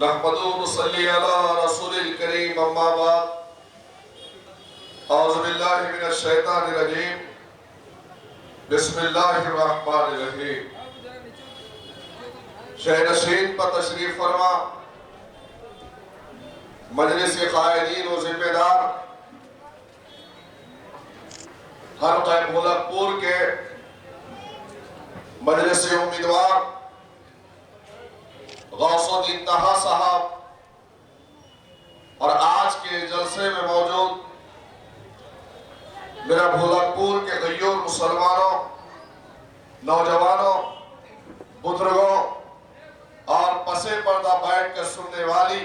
नहमदुहु व नसल्ली अला रसूलिल करीम अम्मा बाद औज़ु बिल्लाहि मिनश शैतानिर रजीम बिस्मिल्लाहिर रहमानिर रहीम। शहर नशीन पर तशरीफ फरमा, मजलिस के कायदीन व जिम्मेदार, हल्का मुलकपुर के मजलिस उम्मीदवार गौसुद्दीन तहा साहब और आज के जलसे में मौजूद मेरा मुलकपुर के गय्यूर मुसलमानों, नौजवानों, बुजुर्गों और पसे पर्दा बैठ कर सुनने वाली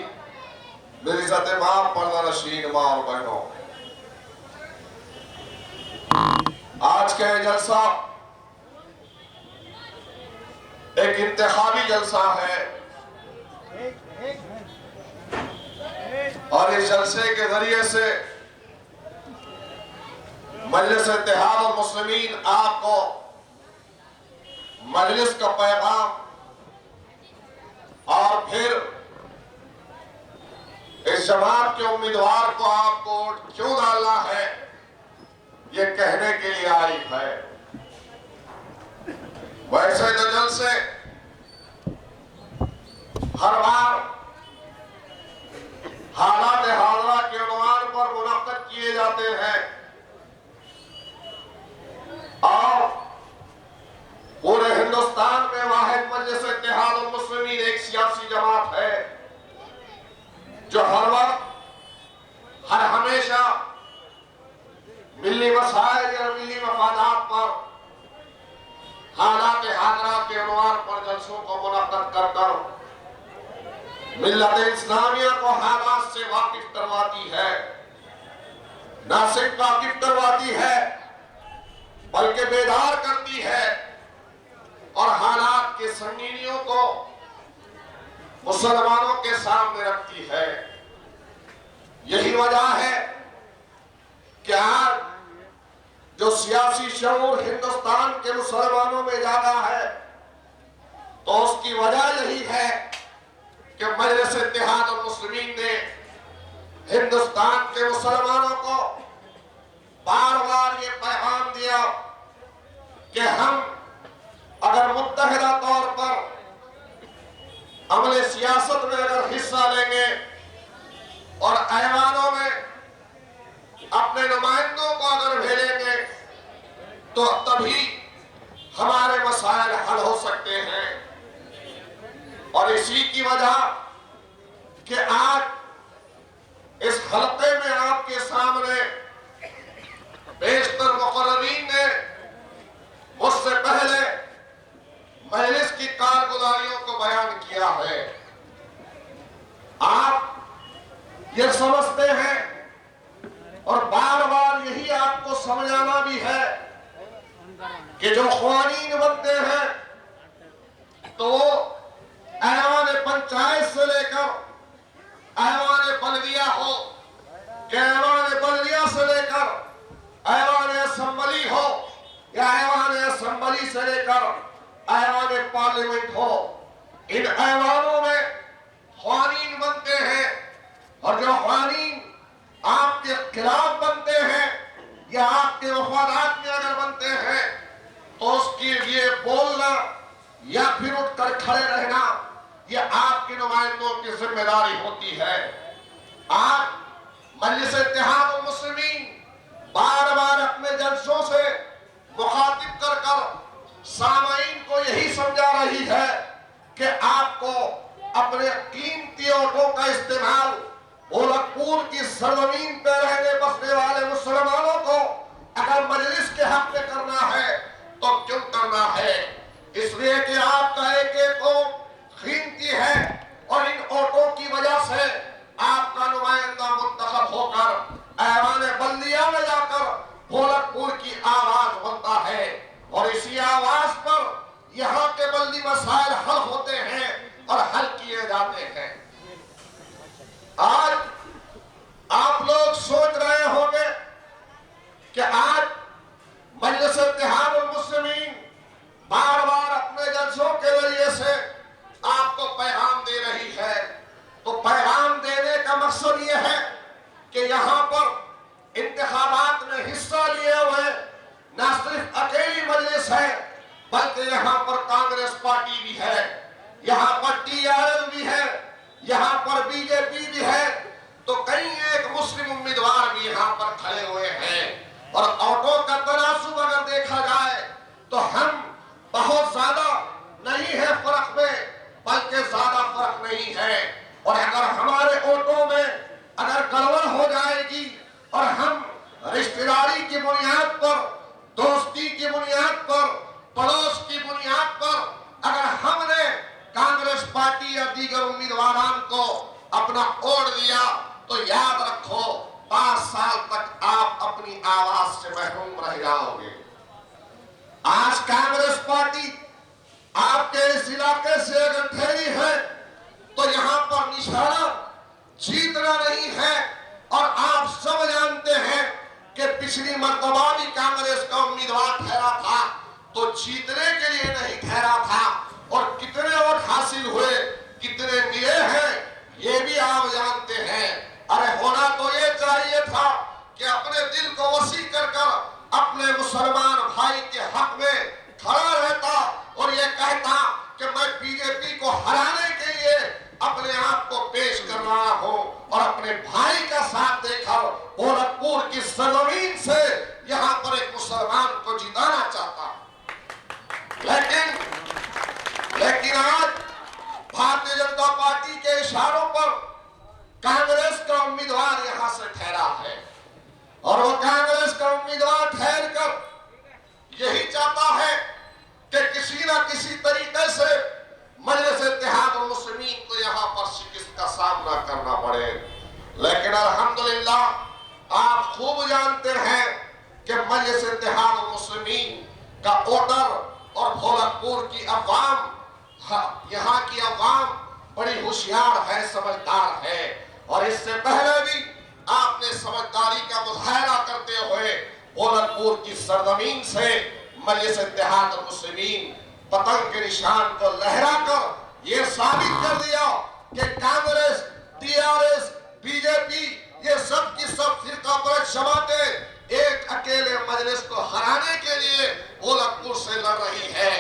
मेरी इज्जत मां पर्दा नशीन मां और बहनों, आज का जलसा एक इंतखाबी जलसा है और इस जलसे के जरिए से मजलिस इत्तेहाद और मुस्लिमीन आपको मजलिस का पैगाम और फिर इस जमात के उम्मीदवार को आपको वोट क्यों डालना है ये कहने के लिए आई है। वैसे तो जलसे हर बार हालात हाजरा के उन्वान पर मुनक्कद किए जाते हैं और पूरे हिंदुस्तान में वाहिद मजलिस इत्तेहाद और मुस्लिमीन एक सियासी जमात है जो हर वक्त हर हमेशा मिली मसाइल या मिली मफादात पर हालात हाजरा के उन्वान पर जलसों को मुनक्कद कर कर मिल्लत इस्लामिया को हालात से वाकिफ करवाती है। न सिर्फ वाकिफ करवाती है बल्कि बेदार करती है और हालात के संगीनियों को मुसलमानों के सामने रखती है। यही वजह है कि आज जो सियासी शऊर हिंदुस्तान के मुसलमानों में जागा है तो उसकी वजह यही है कि मजलिस इत्तेहाद और मुस्लिमीन ने हिंदुस्तान के मुसलमानों को बार बार ये पैगाम दिया कि हम अगर मुत्तहिदा तौर पर अमले सियासत में अगर हिस्सा लेंगे और ऐवानों में अपने नुमाइंदों को अगर भेजेंगे तो तभी हमारे मसाइल हल हो सकते हैं। और इसी की वजह कि आज इस हल्के में आपके सामने बेशतर मुकर्ररीन ने उससे पहले मजलिस की कारगुजारियों को बयान किया है। आप ये समझते हैं और बार बार यही आपको समझाना भी है कि जो ख्वानीन बनते हैं तो वो ऐवान पंचायत से लेकर ऐवान बल्दिया हो, ऐवान बल्दिया से लेकर ऐवान असेंबली हो या ऐवान असेंबली से लेकर ऐवान पार्लियामेंट हो, इन ऐवानों में ख्वानीन बनते हैं और जो ख्वानीन आपके खिलाफ बनते हैं या आपके वफादात में अगर बनते हैं तो उसके लिए बोलना या फिर उठकर खड़े रहना यह आपके नुमाइंदों की जिम्मेदारी होती है। आज मजलिस इत्तेहाद और मुस्लिमीन बार बार अपने जलसों से मुखातिब कर कर सामाईन को यही समझा रही है कि आपको अपने कीमती वोटों का इस्तेमाल मुलकपुर की सरजमीन पर रहने बसने वाले मुसलमानों को अगर मजलिस के हक में करना है तो क्यों करना है? इसलिए कि आपका एक एक वोट कीमती है और इन वोटों की वजह से आपका नुमाइंदा मुंतखब होकर ऐवान बल्दिया में जाकर मुलकपुर की आवाज बनता है और इसी आवाज पर यहाँ के बल्दी मसाइल हल होते हैं और हल किए जाते हैं। आज आप लोग सोच रहे होंगे कि आज मजलिस इत्तेहाद और मुस्लिमीन बार बार अपने जलसों के जरिए से यहाँ पर इंतखाबात में हिस्सा लिए हुए न सिर्फ अकेली मजलिस है, बल्कि यहाँ पर कांग्रेस पार्टी भी है, यहाँ पर TRL भी है, यहाँ पर BJP भी है, तो कई एक मुस्लिम उम्मीदवार भी यहाँ पर खड़े हुए हैं। और ऑटो का तनासुब अगर देखा जाए तो हम बहुत ज्यादा नहीं है फर्क में, बल्कि ज्यादा फर्क नहीं है। और अगर हमारे ऑटो में अगर गड़बड़ हो जाएगी और हम रिश्तेदारी की बुनियाद पर, दोस्ती की बुनियाद पर, पड़ोस की बुनियाद पर अगर हमने कांग्रेस पार्टी या दीगर उम्मीदवारों को अपना वोट दिया, तो याद रखो 5 साल तक आप अपनी आवाज से महरूम रह जाओगे। आज कांग्रेस पार्टी आपके इस इलाके से अगर ठहरी है तो यहां पर निशाना जीतना नहीं है। और आप सब जानते हैं कि पिछली मर्तबा भी कांग्रेस का उम्मीदवार ठहरा था तो जीतने के लिए नहीं ठहरा था, और कितने वोट हासिल हुए, कितने मिले हैं, ये भी आप जानते हैं। अरे होना तो ये चाहिए था कि अपने दिल को वसी कर अपने मुसलमान भाई के हक में खड़ा रहता और ये कहता कि मैं BJP को हराने के लिए अपने आप को पेश कर रहा हूं और अपने भाई का साथ देकर गोरखपुर की सरजमीन से यहां पर एक मुसलमान को जिताना चाहता। लेकिन आज भारतीय जनता पार्टी के इशारों पर कांग्रेस का उम्मीदवार यहां से ठहरा है, और वो कांग्रेस का उम्मीदवार ठहर कर यही चाहता है कि किसी ना किसी तरीके से मजलिस इत्तेहाद उल मुस्लिमीन को यहां पर शिकस्त का सामना करना पड़े। लेकिन अल्हम्दुलिल्लाह आप खूब जानते हैं कि मजलिस इत्तेहाद उल मुस्लिमीन का वोटर और भोलकपुर की अवाम, यहाँ की अवाम बड़ी होशियार है, समझदार है। और इससे पहले भी आपने समझदारी का मुजाहरा करते हुए भोलकपुर की सरजमीन से मजलिस इत्तेहाद उल मुस्लिमीन पतंग के निशान को लहराकर ये साबित कर दिया कि कांग्रेस, TRS, BJP ये सब की सब फिरका परस्त जमातें एक अकेले मजलिस को हराने के लिए भोलकपुर से लड़ रही है।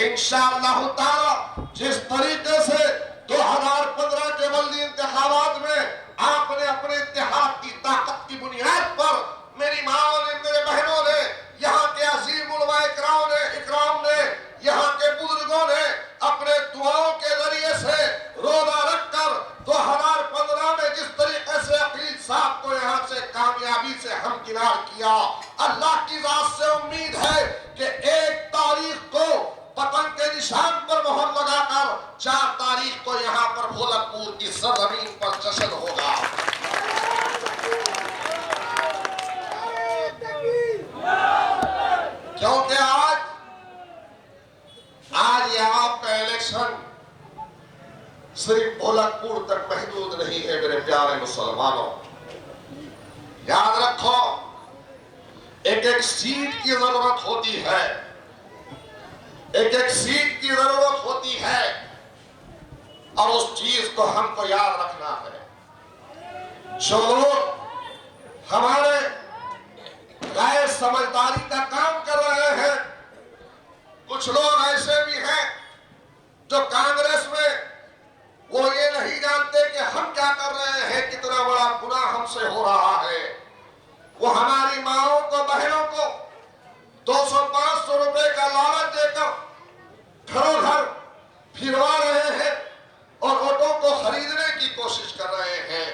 इंशाअल्लाह ताला जिस तरीके से 2015 के बल्दी इंतखाबात में आपने अपने इत्तेहाद की ताकत की बुनियाद पर, मेरी माओ ने, मेरे बहनों ने, यहाँ के अजीम उलमा इकराम ने, यहाँ के बुजुर्गों ने अपने दुआओं के जरिए से रोजा रखकर 2015 में जिस तरीके से अकील साहब को यहाँ से कामयाबी से हमकिनार किया, अल्लाह की जात से उम्मीद है कि 1 तारीख को पतंग के निशान पर मोहर लगाकर 4 तारीख को यहाँ पर भोलकपुर की सरजमीन पर जश्न होगा। क्योंकि आज यहाँ का इलेक्शन सिर्फ भोलकपुर तक महदूद नहीं है। मेरे प्यारे मुसलमानों, याद रखो एक एक सीट की जरूरत होती है, एक एक सीट की जरूरत होती है, और उस चीज को हमको याद रखना है। जो लोग हमारे गैर समझदारी का काम कर रहे हैं, कुछ लोग ऐसे भी हैं जो कांग्रेस में वो ये नहीं जानते कि हम क्या कर रहे हैं, कितना बड़ा गुनाह हमसे हो रहा है। वो हमारी माओं को, बहनों को 200-500 रुपए का लालच देकर घरों घर फिरवा रहे हैं और वोटों को खरीदने की कोशिश कर रहे हैं।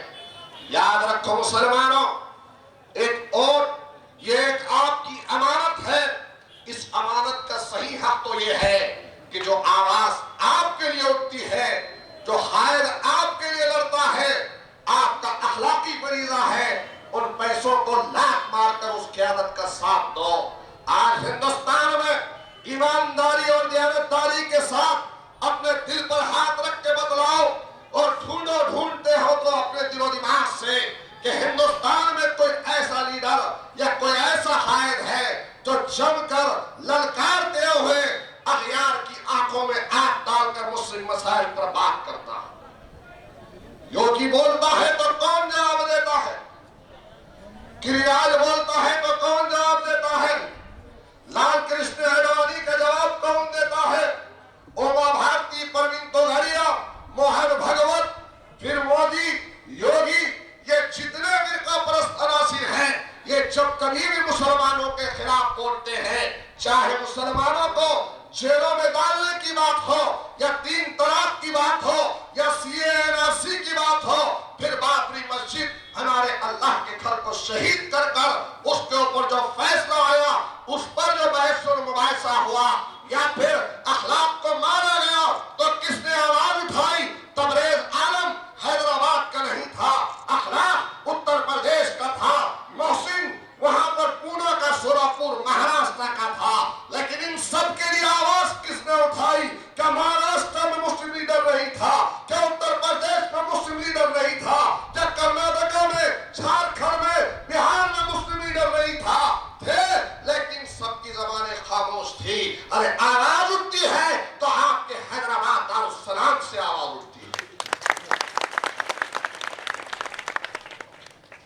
याद रखो मुसलमानों, एक वोट ये एक आपकी अमानत है। इस अमानत का सही हक तो ये है कि जो आवाज आपके लिए उठती है, जो हायर आपके लिए लड़ता है, आपका अखलाकी फरीजा है, उन पैसों को लात मारकर उस क़यादत का साथ दो। आज हिंदुस्तान में ईमानदारी और दयानतदारी के साथ अपने दिल पर हाथ रख के बतलाओ और ढूंढते हो तो अपने दिलो दिमाग से कि हिंदुस्तान में कोई ऐसा लीडर या कोई ऐसा हायर है जो जमकर ललकारते हुए अगयार की आंखों में आग डालकर मुस्लिम मसाइल पर बात करता है। योगी बोलता है तो कौन जवाब देता है? गिरिराज बोलता है तो कौन जवाब देता है? लाल कृष्ण आडवाणी का जवाब कौन देता है? उमा भारती, प्रवीण तोगड़िया, मोहन भगवत, फिर मोदी, योगी, ये जितने फिरका परस्त अनासिर हैं, ये जब कभी भी मुसलमानों के खिलाफ बोलते हैं, चाहे मुसलमानों को जेलों में डालने की बात हो, या 3 तलाक की बात हो, या CA/NRC की बात हो, फिर बाबरी मस्जिद हमारे अल्लाह के घर को शहीद कर कर उसके ऊपर जो फैसला आया, उस पर जो बहस और मुबाहिसा हुआ, या फिर अखलाक को मारा गया, तो किसने आवाज उठाई? तबरेज आलम हैदराबाद का नहीं था, अखलाक उत्तर प्रदेश का था, मोहसिन वहां पर पूना का सोलापुर महाराष्ट्र का था। लेकिन इन सब के लिए आवाज किसने उठाई? क्या महाराष्ट्र में मुस्लिम लीडर नहीं था? क्या उत्तर प्रदेश में मुस्लिम लीडर नहीं था? क्या कर्नाटक में, झारखंड में, बिहार में मुस्लिम लीडर नहीं था? थे, लेकिन सबकी जबानें खामोश थी। अरे आवाज उठती है तो आपके हैदराबाद दारुस्सलाम से आवाज उठती है।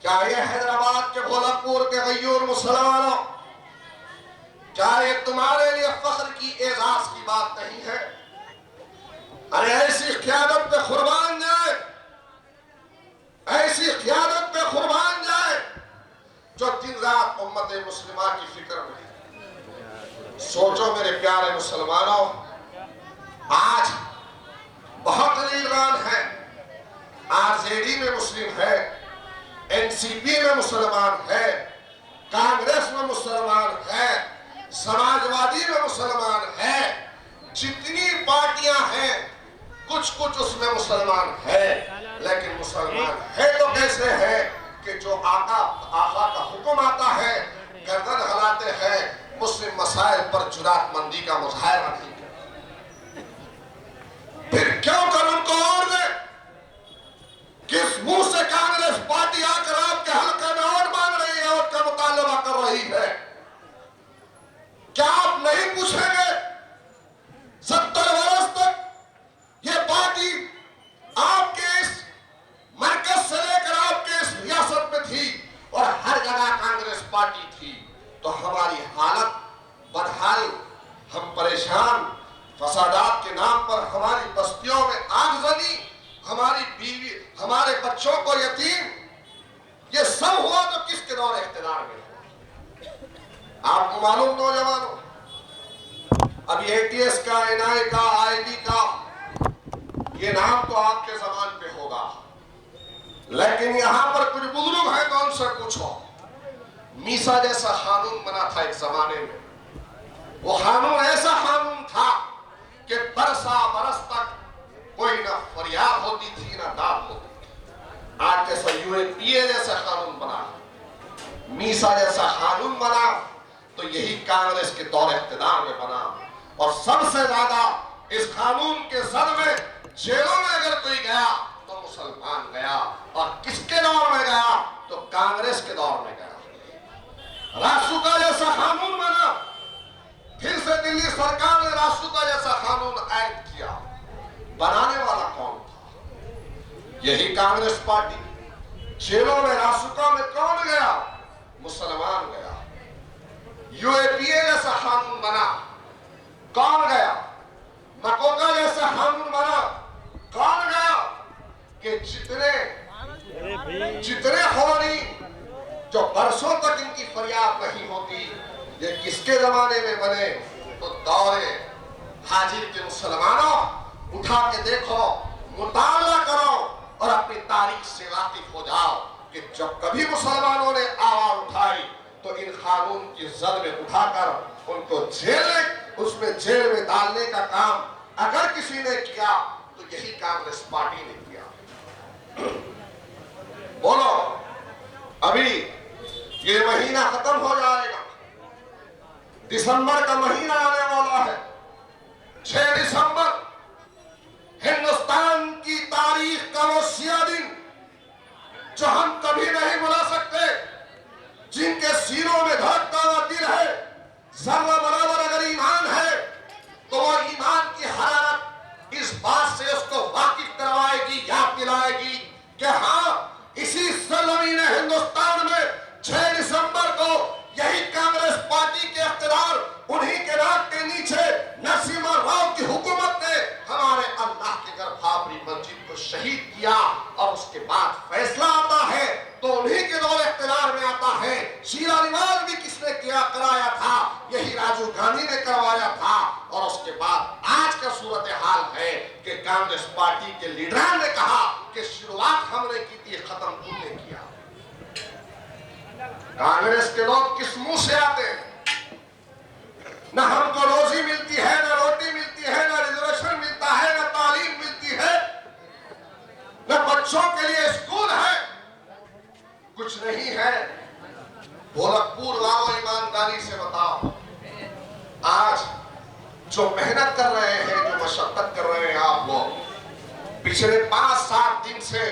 क्या ये हैदराबाद के भोलापुर के गयूर मुसलमानों, क्या ये तुम्हारे लिए फख्र की, एजाज की बात नहीं है? अरे ऐसी क़यादत पे कुर्बान जाए, ऐसी क़यादत पे कुर्बान जाए जो दिन रात उम्मत मुस्लिमा की फिक्र में। सोचो मेरे प्यारे मुसलमानों, आज बहुत लीडरान है, RJD में मुस्लिम है, NCP में मुसलमान है, कांग्रेस में मुसलमान है, समाजवादी में मुसलमान है, जितनी पार्टियां हैं कुछ कुछ उसमें मुसलमान है। लेकिन मुसलमान है तो कैसे है कि जो आका का हुक्म आता है गर्दन हिलाते हैं, मुस्लिम मसाइल पर जुरातमंदी का मुजाहरा नहीं करते। फिर क्यों कर उनको और दे? किस मुंह से कांग्रेस पार्टी आकर आपके हल्के में वोट मांग रही है, वोट का मुतालबा कर रही है? क्या आप नहीं पूछेंगे? 70 वर्ष तक ये पार्टी आपके इस मरकज से लेकर आपके इस रियासत में थी और हर जगह कांग्रेस पार्टी थी, तो हमारी हालत बदहाल, हम परेशान, फसादात के नाम पर हमारी बस्तियों में आगजनी, हमारी बीवी, हमारे बच्चों को यतीम, ये सब हुआ तो किसके दौर इख्तिदार में? आपको मालूम नौजवानों, अभी ATS का, NI का, IB का ये नाम तो आपके जबान पे होगा, लेकिन यहां पर कुछ बुजुर्ग हैं तो उनसे पूछो। मीसा जैसा कानून बना था एक जमाने में, वो कानून ऐसा कानून था कि बरस तक कोई ना फरियाद होती थी ना दाद होती थी। आज जैसा UAPA जैसा कानून बना, मीसा जैसा कानून बना, तो यही कांग्रेस के दौर इख्तिदार में बना। और सबसे ज्यादा इस कानून के जद में जेलों में अगर कोई गया तो मुसलमान गया, और किसके दौर में गया? तो कांग्रेस के दौर में गया। रासुका जैसा कानून बना, फिर से दिल्ली सरकार ने रासुका जैसा कानून ऐड किया। बनाने वाला कौन था? यही कांग्रेस पार्टी। जेलों में रासुका में कौन गया? मुसलमान गया। UAPA जैसा कानून बना, कौन गया? मकोका जैसा कानून बना, कौन गया? कि जितने खवानी जो बरसों तक इनकी फरियाद नहीं होती, ये किसके जमाने में बने? तो दौरे हाजिर के मुसलमानों, उठा के देखो, मुताला करो और अपनी तारीख से वाकिफ हो जाओ कि जब कभी मुसलमानों ने आवाज उठाई तो इन कानून की जद में उठाकर उनको जेल में डालने का काम अगर किसी ने किया तो यही कांग्रेस पार्टी ने किया। बोलो, अभी ये महीना खत्म हो जाएगा, दिसंबर का महीना आने वाला है, 6 दिसंबर, हिंदुस्तान की तारीख का वो सिया दिन जो हम कभी नहीं भुला सकते, जिनके सीनों में धड़कता हुआ दिल है, जर्रा बराबर अगर ईमान है तो वो ईमान की हरारत इस बात से उसको वाकिफ करवाएगी, याद दिलाएगी कि हाँ, इसी सरजमीन हिंदुस्तान में 6 मजीद को शहीद किया और उसके बाद फैसला आता है तो उन्हीं के दौर इख्तियार में आता है। शीरा रिवाज भी किसने किया कराया था? यही राजीव गांधी ने करवाया था। और उसके बाद आज का सूरत हाल है कि कांग्रेस पार्टी के लीडर ने कहा कि शुरुआत हमने की थी, खत्म तुमने किया। कांग्रेस के लोग किस मुंह से आते हैं? न हमको रोजी मिलती है, न रोटी मिलती है, न रिजर्वेशन मिलता है, न तालीम मिलती है, न बच्चों के लिए स्कूल है, कुछ नहीं है। गोरखपुर वालों ईमानदारी से बताओ, आज जो मेहनत कर रहे हैं, जो मशक्कत कर रहे हैं आप लोग, पिछले 5-7 दिन से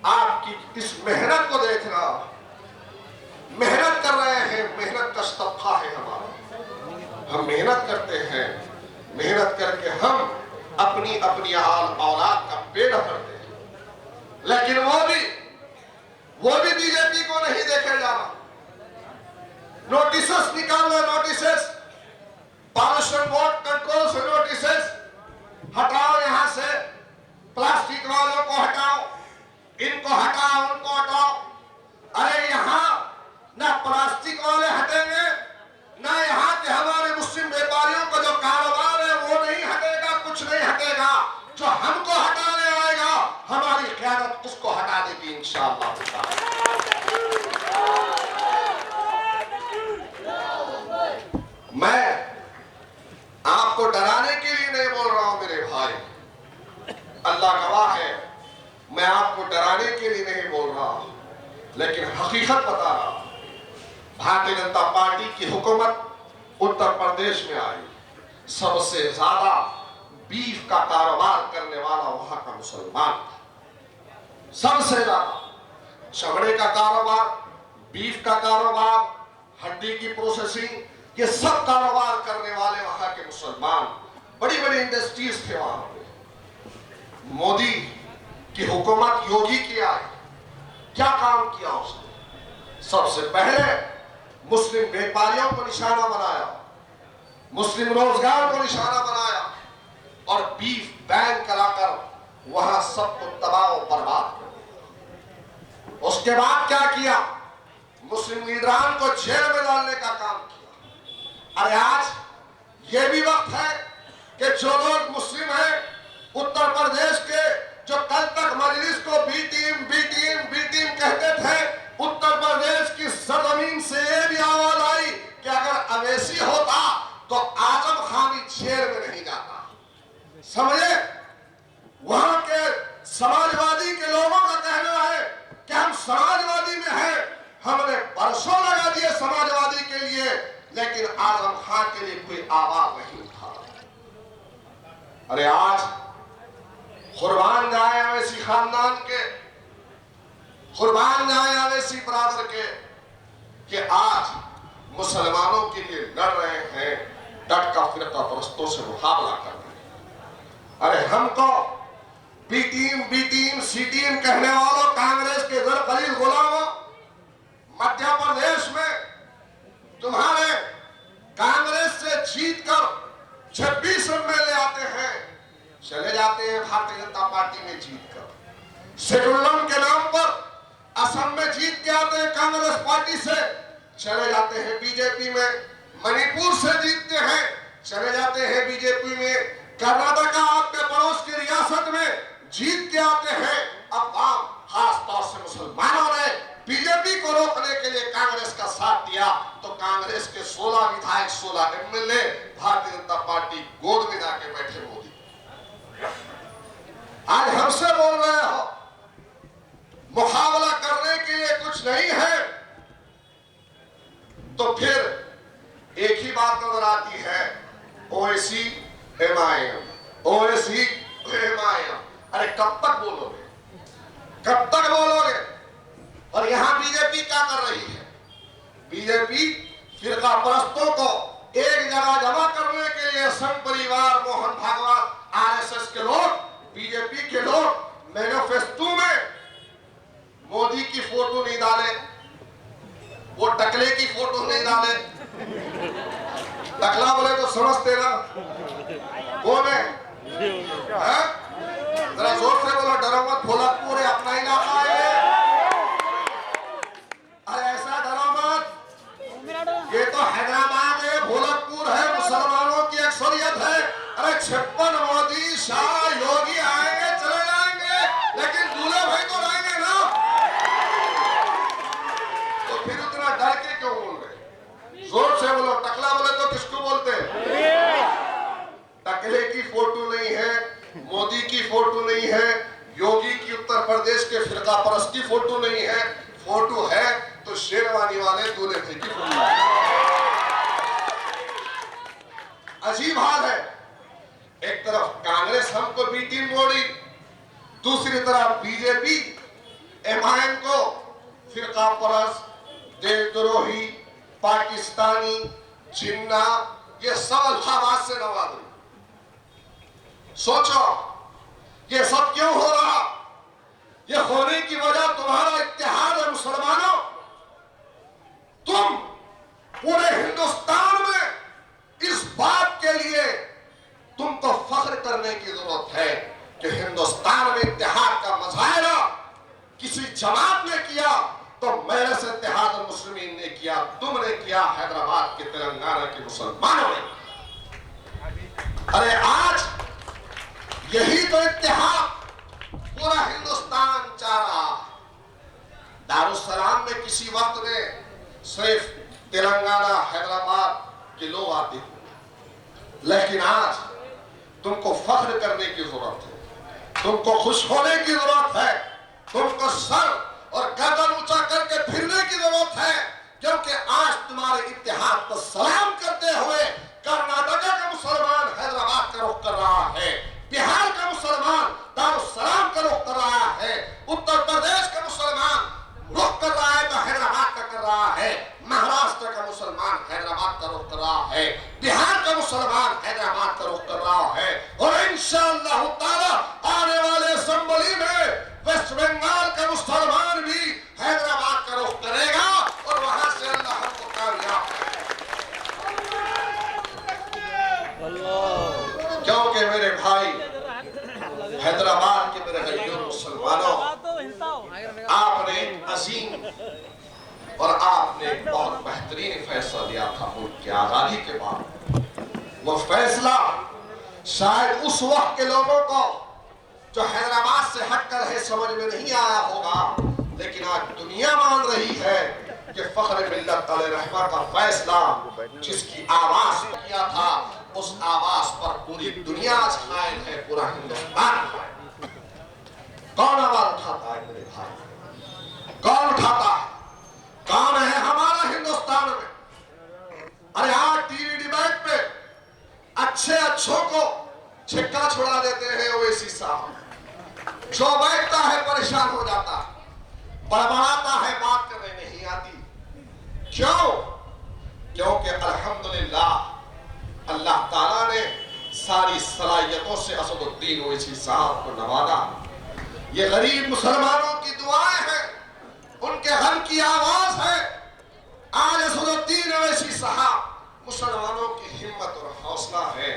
आपकी इस मेहनत को देख रहा, मेहनत कर रहे हैं, मेहनत का स्तब्धा है हमारा। हम मेहनत करते हैं, मेहनत करके हम अपनी अपनी औलाद का पेट भरते हैं, लेकिन वो भी बीजेपी को नहीं देखे जा रहा। नोटिसेस निकाल रहे, नोटिसेस, पॉल्यूशन बोर्ड कंट्रोल से नोटिसेस हटाओ, यहां से प्लास्टिक वालों को हटाओ, इनको हटाओ, उनको हटाओ। अरे यहां ना प्लास्टिक वाले हटेंगे, ना यहाँ के हमारे मुस्लिम व्यापारियों का जो कारोबार है वो नहीं हटेगा, कुछ नहीं हटेगा। जो हमको हटाने आएगा, हमारी क़यादत उसको हटा देगी इंशाअल्लाह। मैं आपको डराने के लिए नहीं बोल रहा हूं मेरे भाई, अल्लाह गवाह है, मैं आपको डराने के लिए नहीं बोल रहा, लेकिन हकीकत बता रहा। भारतीय जनता पार्टी की हुकूमत उत्तर प्रदेश में आई, सबसे ज्यादा बीफ का कारोबार करने वाला वहां का मुसलमान था। सबसे ज्यादा चमड़े का कारोबार, बीफ का कारोबार, हड्डी की प्रोसेसिंग, ये सब कारोबार करने वाले वहां के मुसलमान, बड़ी बड़ी इंडस्ट्रीज थे वहां पे। मोदी की हुकूमत, योगी की आई, क्या काम किया उसने? सबसे पहले मुस्लिम व्यापारियों को निशाना बनाया, मुस्लिम रोजगार को निशाना बनाया और बीफ बैन कराकर वहां सबको तबाह और बर्बाद कर दिया। उसके बाद क्या किया? मुस्लिम लीडरान को जेल में डालने का काम किया। अरे आज ये भी वक्त है कि जो लोग मुस्लिम हैं उत्तर प्रदेश के, जो कल तक मजलिस को बी टीम कहते थे, उत्तर प्रदेश की सरजमीन से ये भी आवाज आई कि अगर अवैसी होता तो आजम खानी जेल में नहीं जाता। समझे? वहां के समाजवादी के लोगों का कहना है कि हम समाजवादी में हैं, हमने बरसों लगा दिए समाजवादी के लिए, लेकिन आजम खान के लिए कोई आवाज नहीं उठा। अरे आज कुर्बान जाए अवैसी खानदान के, कुर्बान जाए अवैसी बरादर के, कि आज मुसलमानों के लिए लड़ रहे हैं, डट का फिरका परस्तों से मुकाबला कर रहे हैं। अरे हमको बी टीम सी टीम कहने वालों, कांग्रेस के ग़रीब गुलामों, मध्य प्रदेश में तुम्हारे कांग्रेस से जीत कर 26 एमएलए आते हैं, चले जाते हैं भारतीय जनता पार्टी में जीत कर। शेड्यूल के नाम पर असम में जीत के आते हैं कांग्रेस पार्टी से, चले जाते हैं बीजेपी में। मणिपुर से जीतते हैं, चले जाते हैं बीजेपी में। कर्नाटक आपके पड़ोस की रियासत में जीत के आते हैं। अब खास तौर से मुसलमानों ने बीजेपी को रोकने के लिए कांग्रेस का साथ दिया, तो कांग्रेस के 16 विधायक, 16 एमएलए भारतीय जनता पार्टी गोद में जाके बैठे। मोदी आज हमसे बोल रहे हो मुकाबला करने के लिए कुछ नहीं है, तो फिर एक ही बात नजर आती है, ओवैसी एमआईएम, ओवैसी एमआईएम। अरे कब तक बोलोगे, कब तक बोलोगे? और यहां बीजेपी क्या कर रही है? बीजेपी फिरका परस्तों को एक जगह जमा करने के लिए संघ परिवार, मोहन भागवत, आरएसएस के लोग, बीजेपी के लोग मैनिफेस्टो में मोदी की फोटो नहीं डाले, वो टकले की फोटो नहीं डाले। टकला बोले तो समझते ना कौन है? जरा जोर से नहीं है, योगी की उत्तर प्रदेश के फिरका परस्ती फोटो नहीं है, फोटो है तो शेरवानी वाले दूल्हे भाई की फोटो है। अजीब हाल है, एक तरफ कांग्रेस हमको बीटी मोड़ी, दूसरी तरफ बीजेपी एमआईएम को फिरका परस्त, देशद्रोही, पाकिस्तानी, जिन्ना, ये सब अल्फाज से नवाज रही। सोचो ये सब क्यों हो रहा? ये होने की वजह तुम्हारा इत्तेहाद है मुसलमानों। तुम पूरे हिंदुस्तान में इस बात के लिए तुमको फख्र करने की जरूरत है कि हिंदुस्तान में इत्तेहाद का मुजाहरा किसी जमात ने किया तो मेरे से इत्तेहाद मुस्लिमीन ने किया, तुमने किया हैदराबाद के तेलंगाना के मुसलमानों ने। अरे आज यही तो इत्तेहाद पूरा हिंदुस्तान चाह रहा। दारुस्सलाम में किसी वक्त में सिर्फ तेलंगाना हैदराबाद के लोग आते थे, लेकिन आज तुमको फख्र करने की जरूरत है, तुमको खुश होने की जरूरत है, तुमको सर और गर्दन ऊंचा करके फिरने की जरूरत है, क्योंकि आज तुम्हारे इत्तेहाद पर सलाम करते हुए कर्नाटक का मुसलमान हैदराबाद का रुख कर रहा है, बिहार का मुसलमान दारुस्सलाम का रुख कर रहा है, उत्तर प्रदेश का मुसलमान रुख कर रहा है तो हैदराबाद का कर रहा है, महाराष्ट्र का मुसलमान हैदराबाद का रुख कर रहा है, बिहार का मुसलमान हैदराबाद का रुख कर रहा है, और इंशाअल्लाह ताला आने वाले असेंबली में वेस्ट बंगाल का मुसलमान भी हैदराबाद का रुख करेगा और वहां से अल्लाह हमको कामयाब करेगा। क्योंकि मेरे भाई हैदराबाद के मेरे भाइयों मुसलमानों, आपने अजीम और आपने बहुत बेहतरीन फैसला लिया था मुल्क की आजादी के बाद। वो फैसला शायद उस वक्त के लोगों को जो हैदराबाद से हटकर है समझ में नहीं आया होगा, लेकिन आज दुनिया मान रही है कि फख्र मिल्लत रहमा का फैसला जिसकी आवाज किया था उस आवाज पर पूरी दुनिया आज कायल है, पूरा हिंदुस्तान। कौन आवाज उठाता है मेरे भाई? कौन उठाता है? कौन है हमारा हिंदुस्तान में? अरे आज टीवी डिबेट पे अच्छे अच्छों को छिक्का छुड़ा देते हैं ओवैसी साहब, जो बैठता है परेशान हो जाता है, बड़बड़ाता है, बात करने नहीं आती। क्यों? क्योंकि अल्हम्दुलिल्लाह अल्लाह ताला ने सारी सलाहियतों से असदुद्दीन ओवैसी साहब को नवाजा। ये गरीब मुसलमानों की दुआएं हैं, उनके गम की आवाज है। आज असदुद्दीन ओवैसी साहब मुसलमानों की हिम्मत और हौसला है।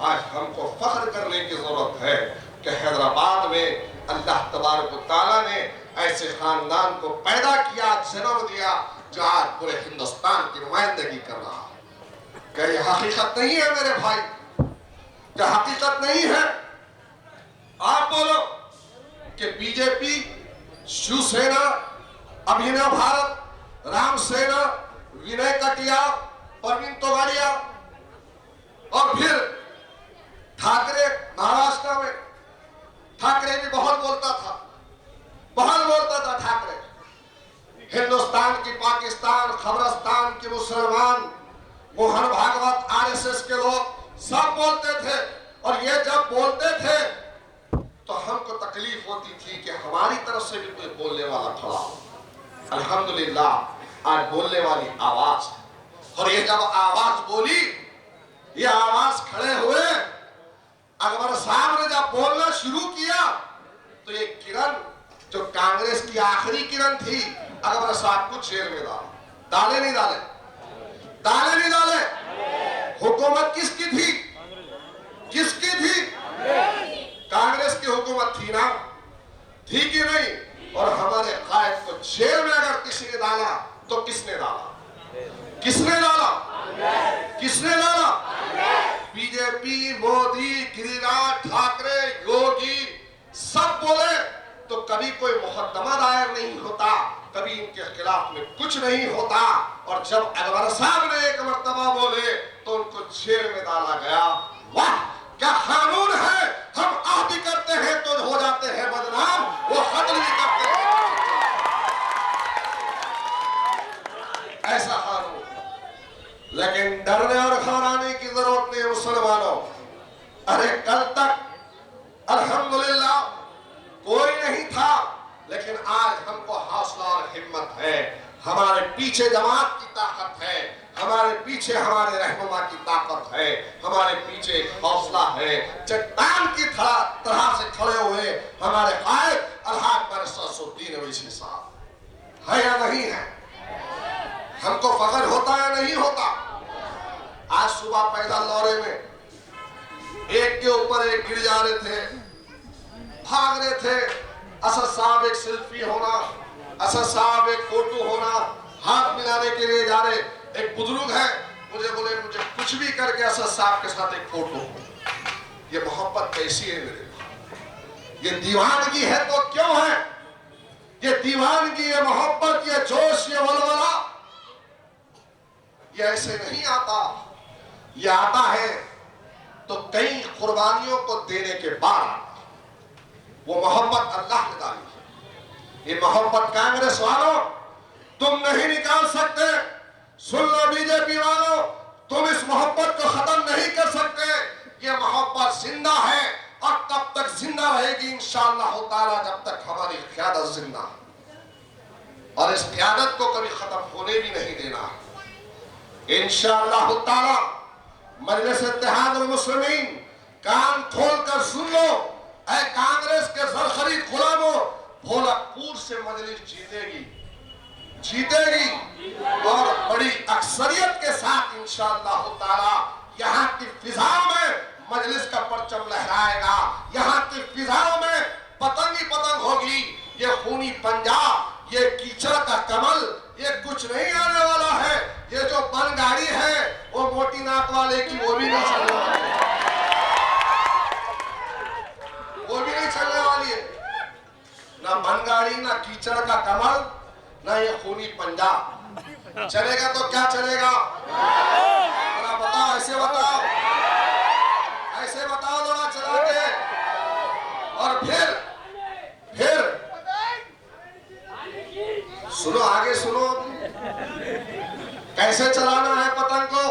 आज हमको फख्र करने की जरूरत है कि हैदराबाद में अल्लाह तबारक व तआला ने ऐसे खानदान को पैदा किया, जन्म दिया, जो आज पूरे हिंदुस्तान की नुमाइंदगी कर रहा है। क्या ये हकीकत नहीं है मेरे भाई? क्या हकीकत नहीं है? आप बोलो कि बीजेपी, शिवसेना, अभिनव भारत, राम सेना, विनय कटिया, परवीन तोगाड़िया और फिर ठाकरे महाराष्ट्र में, ठाकरे भी बहुत बोलता था ठाकरे। हिंदुस्तान की पाकिस्तान, खबरस्तान के मुसलमान, मोहन भागवत, आरएसएस के लोग सब बोलते थे, और ये जब बोलते थे तो हमको तकलीफ होती थी कि हमारी तरफ से भी कोई बोलने वाला खड़ा हो। अल्हम्दुलिल्लाह आज बोलने वाली आवाज, और ये जब आवाज बोली, ये आवाज खड़े हुए, अकबर साहब ने जब बोलना शुरू किया तो ये किरण जो कांग्रेस की आखिरी किरण थी, अकबर साहब को जेल में डाले नहीं डाले। हुकूमत किसकी थी? किसकी थी? कांग्रेस की हुकूमत थी ना, थी कि नहीं? और हमारे कायद को जेल में अगर किसी ने डाला तो किसने डाला? बीजेपी, मोदी, गिरिराज, ठाकरे, योगी सब बोले तो कभी कोई मुकदमा दायर नहीं होता, कभी इनके खिलाफ में कुछ नहीं होता, और जब अकबर साहब ने एक मर्तबा बोले तो उनको जेल में डाला गया। वाह, क्या कानून है हम आह भी करते हैं तो हो जाते हैं बदनाम, वो हद भी करते हैं। ऐसा हाल हो, लेकिन डरने और घबराने की जरूरत नहीं मुसलमानों। अरे कल तक अल्हम्दुलिल्लाह कोई नहीं था, लेकिन आज हमको हौसला और हिम्मत है। हमारे पीछे जमात की ताकत है, हमारे पीछे हमारे रहनुमा की ताकत है, हमारे पीछे एक हौसला है। चट्टान की तरह से खड़े हुए हमारे कायद अलहाज बरसुद्दीन अवैसी साहब है या नहीं है? हमको फख्र होता या नहीं होता? आज सुबह पैदल दौरे में एक के ऊपर एक गिर जा रहे थे, भाग रहे थे। असद साहब एक सेल्फी होना, असद साहब एक फोटो होना, हाथ मिलाने के लिए जा रहे। एक बुजुर्ग है, मुझे बोले मुझे कुछ भी करके असद साहब के साथ एक फोटो हो। ये मोहब्बत कैसी है मेरे? ये दीवानगी है तो क्यों है? ये दीवानगी, ये मोहब्बत, ये जोश, ये वलवला, ये ऐसे नहीं आता। ये आता है तो कई कुर्बानियों को देने के बाद। वो मोहब्बत अल्लाह ने डाली है। ये मोहब्बत कांग्रेस वालों तुम नहीं निकाल सकते। सुन लो बीजेपी वालों, तुम इस मोहब्बत को खत्म नहीं कर सकते। ये मोहब्बत जिंदा है और तब तक जिंदा रहेगी इंशाअल्लाह ताला, जब तक हमारी क़यादत जिंदा है। और इस क़यादत को कभी खत्म होने भी नहीं देना है इंशाअल्लाह ताला। मजलिस इत्तेहादुल मुस्लिमीन, कान खोलकर सुन लो। ऐ कांग्रेस के सरखरीद गुलामों, भोलापुर से मजलिस जीतेगी, जीतेगी और बड़ी अक्सरियत के साथ इंशाअल्लाह ताला। यहाँ की फिजाओं में मजलिस का परचम लहराएगा, यहाँ की फिजाओं में पतंग ही पतंग होगी। ये खूनी पंजाब, ये कीचड़ का कमल, ये कुछ नहीं आने वाला है। ये जो बन गाड़ी है वो मोटी नाक वाले की, वो भी नहीं चलने वाली है, वो भी नहीं चलने वाली है। ना बन गाड़ी, ना कीचड़ का कमल, ना ये खूनी पंजाब। चलेगा तो क्या चलेगा? बताओ, ऐसे बताओ, ऐसे बताओ जरा चला के। और फिर सुनो, आगे सुनो, कैसे चलाना है पतंग को।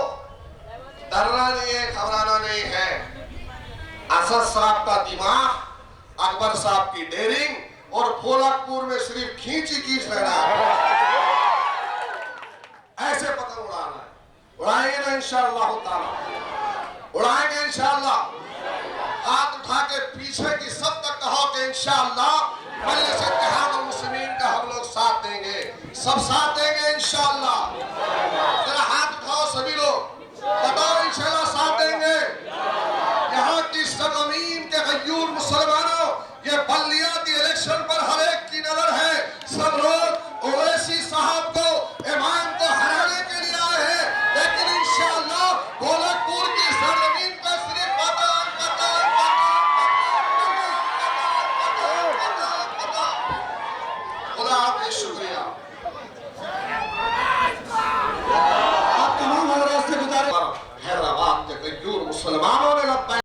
डरना नहीं है, घबराना नहीं है। असद साहब का दिमाग, अकबर साहब की डेयरिंग और भोलापुर में सिर्फ खींच ही खींच लेना है। ऐसे पतंग उड़ाना है। उड़ाएंगे ना इंशाअल्लाह ताला, उड़ाएंगे इंशाअल्लाह। हाथ उठा के पीछे की सब तक कहो कि इंशाअल्लाह मजलिस इत्तेहादुल मुस्लिमीन का हम लोग साथ देंगे, सब साथ देंगे इंशाअल्लाह।